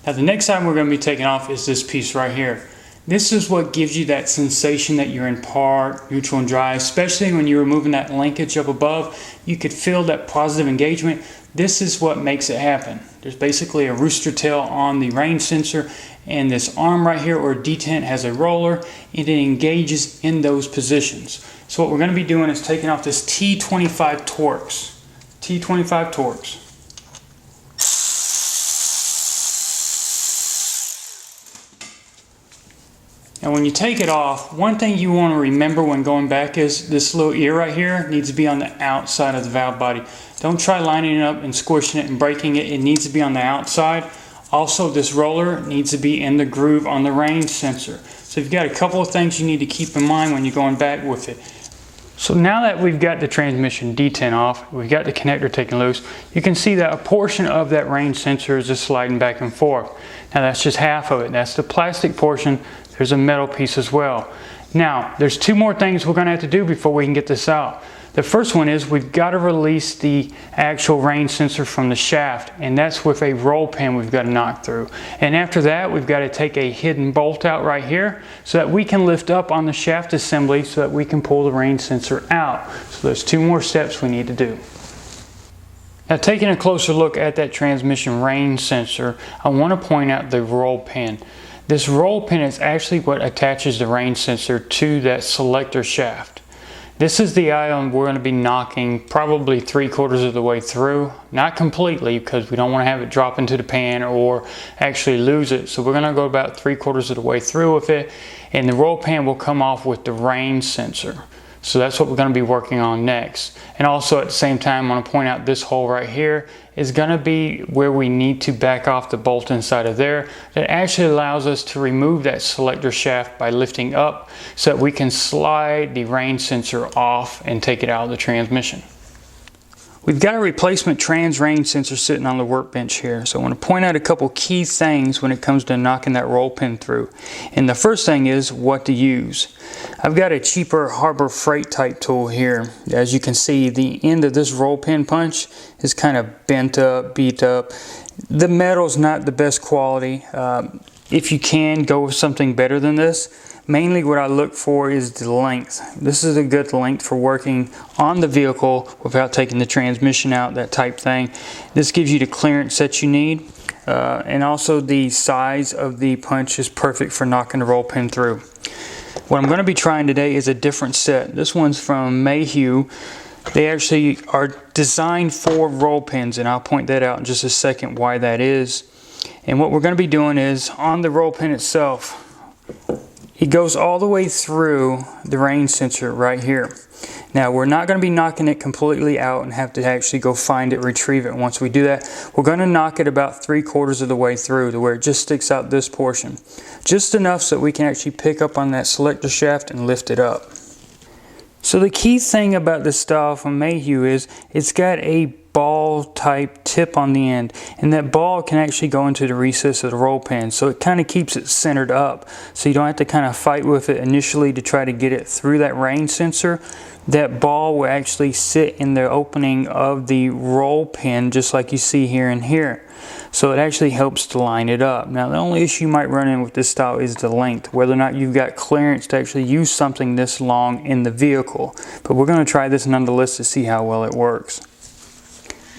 Now the next item we're going to be taking off is this piece right here. This is what gives you that sensation that you're in park, neutral, and dry, especially when you're removing that linkage up above. You could feel that positive engagement. This is what makes it happen. There's basically a rooster tail on the range sensor, and this arm right here or detent has a roller, and it engages in those positions. So what we're going to be doing is taking off this T25 Torx. T25 Torx. And when you take it off, one thing you want to remember when going back is this little ear right here needs to be on the outside of the valve body. Don't try lining it up and squishing it and breaking it. It needs to be on the outside. Also, this roller needs to be in the groove on the range sensor. So you've got a couple of things you need to keep in mind when you're going back with it. So now that we've got the transmission detent off, we've got the connector taken loose, you can see that a portion of that range sensor is just sliding back and forth. Now that's just half of it. That's the plastic portion. There's a metal piece as well. Now, there's two more things we're going to have to do before we can get this out. The first one is we've got to release the actual range sensor from the shaft, and that's with a roll pin we've got to knock through. And after that, we've got to take a hidden bolt out right here so that we can lift up on the shaft assembly so that we can pull the range sensor out. So there's two more steps we need to do. Now, taking a closer look at that transmission range sensor, I want to point out the roll pin. This roll pin is actually what attaches the range sensor to that selector shaft. This is the item we're going to be knocking probably 3/4 of the way through. Not completely, because we don't want to have it drop into the pan or actually lose it. So we're going to go about 3/4 of the way through with it, and the roll pin will come off with the range sensor. So that's what we're going to be working on next. And also at the same time, I want to point out this hole right here is going to be where we need to back off the bolt inside of there. That actually allows us to remove that selector shaft by lifting up so that we can slide the range sensor off and take it out of the transmission. We've got a replacement trans range sensor sitting on the workbench here, so I want to point out a couple key things when it comes to knocking that roll pin through. And the first thing is what to use. I've got a cheaper Harbor Freight type tool here. As you can see, the end of this roll pin punch is kind of bent up, beat up. The metal's not the best quality. If you can, go with something better than this. Mainly what I look for is the length. This is a good length for working on the vehicle without taking the transmission out, that type thing. This gives you the clearance that you need. And also the size of the punch is perfect for knocking the roll pin through. What I'm going to be trying today is a different set. This one's from Mayhew. They actually are designed for roll pins, and I'll point that out in just a second why that is. And what we're going to be doing is on the roll pin itself, it goes all the way through the range sensor right here. Now we're not going to be knocking it completely out and have to actually go find it, retrieve it. Once we do that, we're going to knock it about 3/4 of the way through to where it just sticks out this portion. Just enough so that we can actually pick up on that selector shaft and lift it up. So the key thing about this style from Mayhew is it's got a ball type tip on the end, and that ball can actually go into the recess of the roll pin, so it kind of keeps it centered up so you don't have to kind of fight with it initially to try to get it through that range sensor. That ball will actually sit in the opening of the roll pin just like you see here and here, so it actually helps to line it up. Now the only issue you might run in with this style is the length, whether or not you've got clearance to actually use something this long in the vehicle, but we're going to try this nonetheless to see how well it works.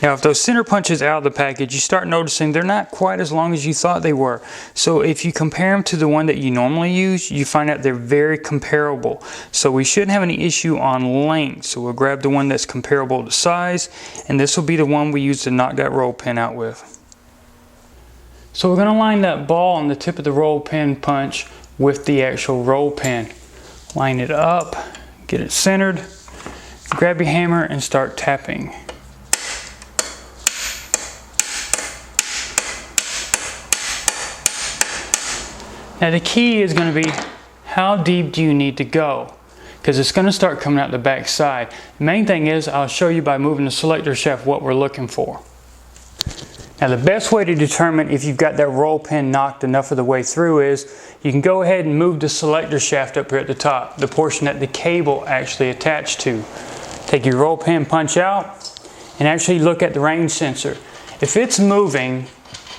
Now if those center punches out of the package, you start noticing they're not quite as long as you thought they were. So if you compare them to the one that you normally use, you find out they're very comparable. So we shouldn't have any issue on length. So we'll grab the one that's comparable to size, and this will be the one we use to knock that roll pin out with. So we're going to line that ball on the tip of the roll pin punch with the actual roll pin. Line it up, get it centered, grab your hammer and start tapping. Now the key is going to be how deep do you need to go, because it's going to start coming out the back side. The main thing is I'll show you by moving the selector shaft what we're looking for. Now the best way to determine if you've got that roll pin knocked enough of the way through is you can go ahead and move the selector shaft up here at the top, the portion that the cable actually attached to. Take your roll pin punch out and actually look at the range sensor. If it's moving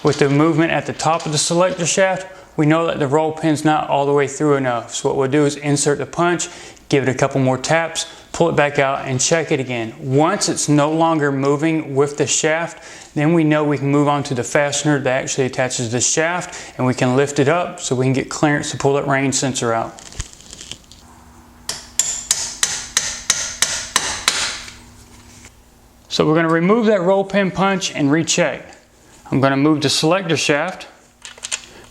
With the movement at the top of the selector shaft, we know that the roll pin's not all the way through enough. So what we'll do is insert the punch, give it a couple more taps, pull it back out and check it again. Once it's no longer moving with the shaft, then we know we can move on to the fastener that actually attaches the shaft, and we can lift it up so we can get clearance to pull that rain sensor out. So we're going to remove that roll pin punch and recheck. I'm going to move the selector shaft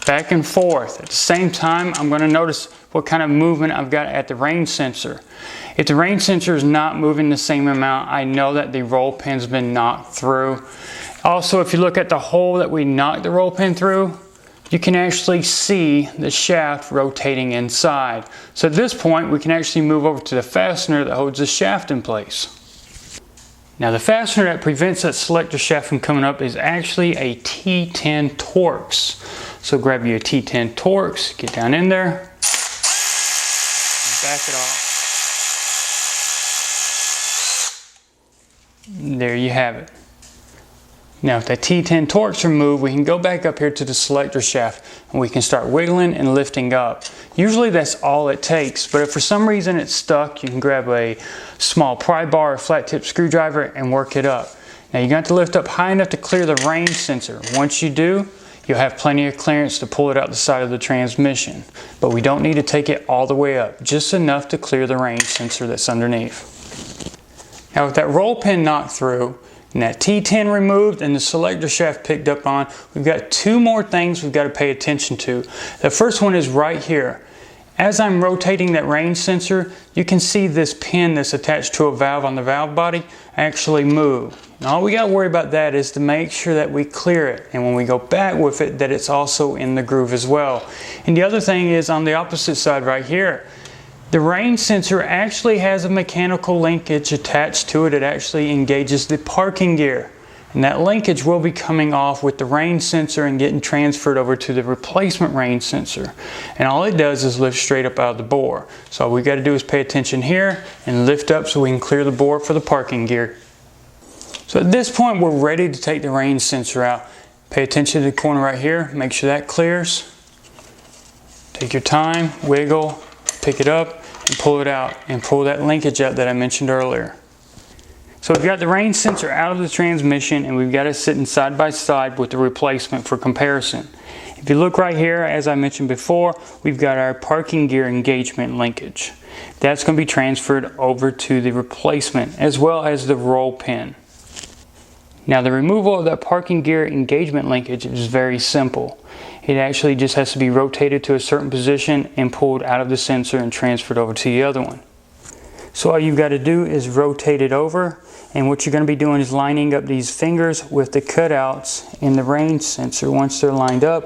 back and forth. At the same time, I'm going to notice what kind of movement I've got at the rain sensor. If the rain sensor is not moving the same amount, I know that the roll pin's been knocked through. Also, if you look at the hole that we knocked the roll pin through, you can actually see the shaft rotating inside. So at this point, we can actually move over to the fastener that holds the shaft in place. Now the fastener that prevents that selector shaft from coming up is actually a T10 Torx. So grab you a T10 Torx, get down in there, and back it off. There you have it. Now if that T10 Torx removed, we can go back up here to the selector shaft and we can start wiggling and lifting up. Usually that's all it takes, but if for some reason it's stuck, you can grab a small pry bar or flat tip screwdriver and work it up. Now you're going to have to lift up high enough to clear the rain sensor. Once you do, you'll have plenty of clearance to pull it out the side of the transmission. But we don't need to take it all the way up, just enough to clear the rain sensor that's underneath. Now with that roll pin knocked through, and that T10 removed and the selector shaft picked up on, we've got two more things we've got to pay attention to. The first one is right here. As I'm rotating that rain sensor, you can see this pin that's attached to a valve on the valve body actually move. And all we got to worry about that is to make sure that we clear it, and when we go back with it, that it's also in the groove as well. And the other thing is on the opposite side right here, the rain sensor actually has a mechanical linkage attached to it. It actually engages the parking gear. And that linkage will be coming off with the rain sensor and getting transferred over to the replacement rain sensor. And all it does is lift straight up out of the bore. So all we got to do is pay attention here and lift up so we can clear the bore for the parking gear. So at this point we're ready to take the rain sensor out. Pay attention to the corner right here. Make sure that clears. Take your time, wiggle, pick it up, and pull it out, and pull that linkage out that I mentioned earlier. So we've got the rain sensor out of the transmission, and we've got it sitting side by side with the replacement for comparison. If you look right here, as I mentioned before, we've got our parking gear engagement linkage. That's going to be transferred over to the replacement, as well as the roll pin. Now the removal of that parking gear engagement linkage is very simple. It actually just has to be rotated to a certain position and pulled out of the sensor and transferred over to the other one. So all you've got to do is rotate it over, and what you're going to be doing is lining up these fingers with the cutouts in the rain sensor. Once they're lined up,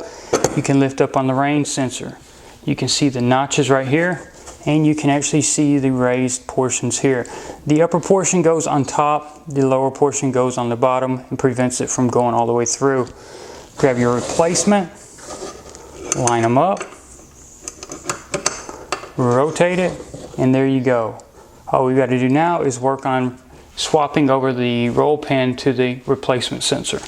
you can lift up on the rain sensor. You can see the notches right here, and you can actually see the raised portions here. The upper portion goes on top, the lower portion goes on the bottom, and prevents it from going all the way through. Grab your replacement, line them up, rotate it, and there you go. All we've got to do now is work on swapping over the roll pin to the replacement sensor.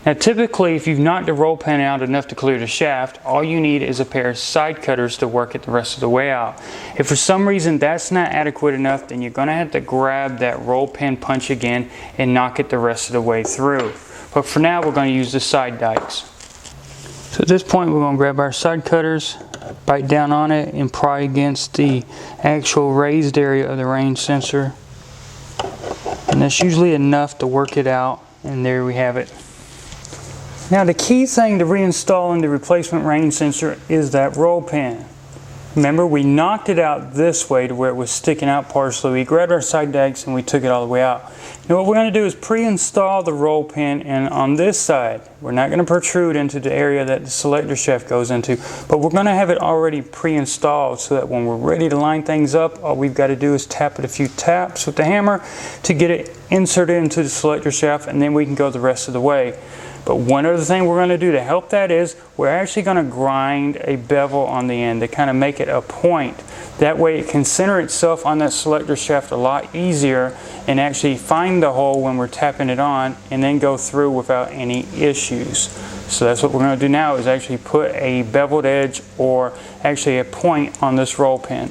Now typically, if you've knocked the roll pin out enough to clear the shaft, all you need is a pair of side cutters to work it the rest of the way out. If for some reason that's not adequate enough, then you're going to have to grab that roll pin punch again and knock it the rest of the way through. But for now, we're going to use the side dikes. So at this point, we're going to grab our side cutters, bite down on it, and pry against the actual raised area of the rain sensor. And that's usually enough to work it out, and there we have it. Now the key thing to reinstalling the replacement rain sensor is that roll pin. Remember, we knocked it out this way to where it was sticking out partially. We grabbed our side dikes and we took it all the way out. Now what we're going to do is pre-install the roll pin, and on this side, we're not going to protrude into the area that the selector shaft goes into, but we're going to have it already pre-installed so that when we're ready to line things up, all we've got to do is tap it a few taps with the hammer to get it inserted into the selector shaft, and then we can go the rest of the way. But one other thing we're going to do to help that is we're actually going to grind a bevel on the end to kind of make it a point. That way it can center itself on that selector shaft a lot easier and actually find the hole when we're tapping it on and then go through without any issues. So that's what we're going to do now, is actually put a beveled edge or actually a point on this roll pin.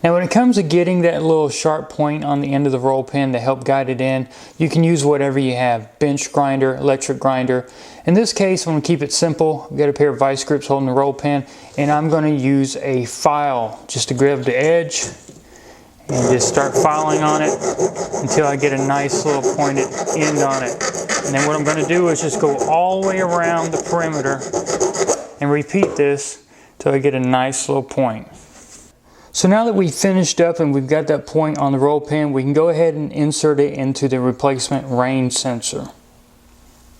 Now when it comes to getting that little sharp point on the end of the roll pin to help guide it in, you can use whatever you have, bench grinder, electric grinder. In this case, I'm going to keep it simple. I've got a pair of vice grips holding the roll pin, and I'm going to use a file just to grab the edge and just start filing on it until I get a nice little pointed end on it. And then what I'm going to do is just go all the way around the perimeter and repeat this until I get a nice little point. So now that we've finished up and we've got that point on the roll pin, we can go ahead and insert it into the replacement range sensor.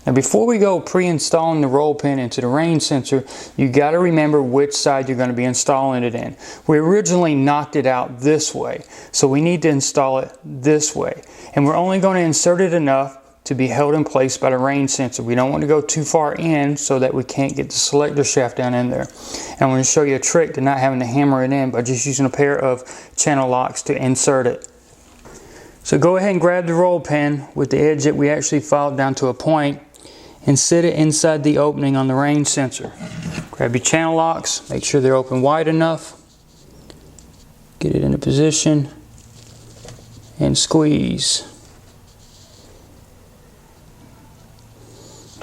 Now before we go pre-installing the roll pin into the range sensor, you got to remember which side you're going to be installing it in. We originally knocked it out this way, so we need to install it this way. And we're only going to insert it enough to be held in place by the range sensor. We don't want to go too far in so that we can't get the selector shaft down in there. And I'm going to show you a trick to not having to hammer it in by just using a pair of channel locks to insert it. So go ahead and grab the roll pin with the edge that we actually filed down to a point and sit it inside the opening on the range sensor. Grab your channel locks, make sure they're open wide enough, get it into position, and squeeze.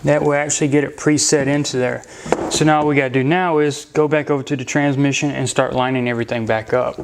That will actually get it preset into there. So now all we got to do now is go back over to the transmission and start lining everything back up.